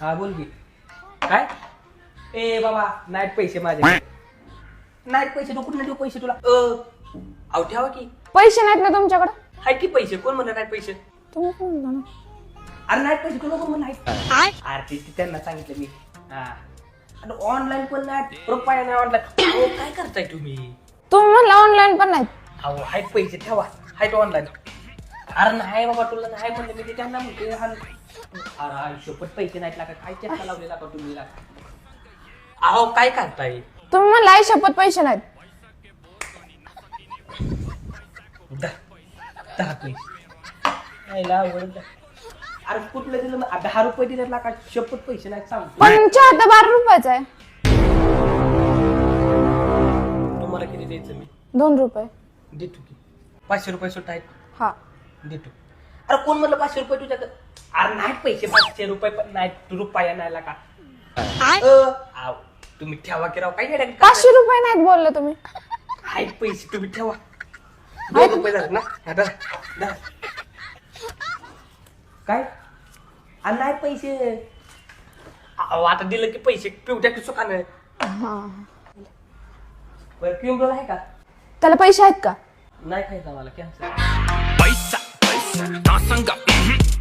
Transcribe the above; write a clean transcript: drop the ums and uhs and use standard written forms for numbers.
हा बोल की काय ए बाबा नाईट पैसे माझे नाईट पैसे तू कुठून देऊ पैसे तुला अहो ठेवा की पैसे नाहीत ना तुमच्याकडे? हाय की पैसे कोण म्हणलं नाईट पैसे तुम्ही कोण म्हणला ना? अरे नाईट पैसे तुला कोण म्हणलं अरे ते त्यांना सांगितलं मी हा आणि ऑनलाईन पण नाही रुपया नाही ऑनलाईन काय करताय तुम्ही तुम्ही म्हणला ऑनलाईन पण नाहीत. अहो हाय पैसे ठेवा हाय ऑनलाईन अरे नाही बाबा तुला नाही म्हणलं मी ते त्यांना म्हणते अरे शपथ पैसे नाहीत लागा काय चेष्टा लावलेला का तुम्ही अहो काय करताय तुम्ही म्हणला आई शपथ पैसे नाहीत. दहा पैसे अरे कुठलं दिलं 10 रुपये दिले लागा शपथ पैसे नाहीत सांग पण चहा तर 12 रुपयाचा आहे. तुम्हाला किती द्यायचं मी 2 रुपये देतो की 500 रुपये सुद्धा आहेत हा. देतो अरे कोण म्हणलं 500 रुपये तुझ्याकडे अरे नाही पैसे 500 रुपये पण नाही रुपया नाही लागा तुम्ही ठेवा की राव काय 500 रुपये नाहीत बोलले तुम्ही. आहेत पैसे तुम्ही ठेवा 2 रुपये झाले ना काय आणि नाही पैसे अहो आता दिलं की पैसे पिवट्या की सुखानं क्रीम रोल आहे का त्याला पैसे आहेत का? नाही खायचा मला कॅन्सर पैसा पैसा